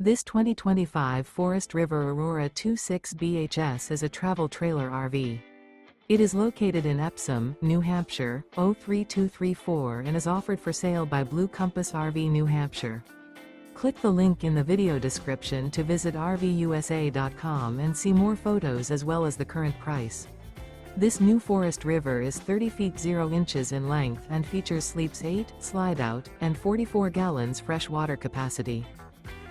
This 2025 Forest River Aurora 26 BHS is a travel trailer RV. It is located in Epsom, New Hampshire, 03234 and is offered for sale by Blue Compass RV New Hampshire. Click the link in the video description to visit RVUSA.com and see more photos as well as the current price. This new Forest River is 30 feet 0 inches in length and features sleeps 8, Slideout, and 44 gallons fresh water capacity.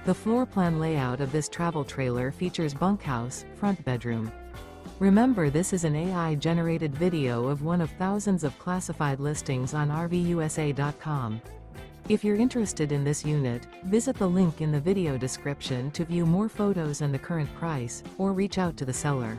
The floor plan layout of this travel trailer features bunkhouse, front bedroom. Remember, this is an AI-generated video of one of thousands of classified listings on RVUSA.com. If you're interested in this unit, visit the link in the video description to view more photos and the current price, or reach out to the seller.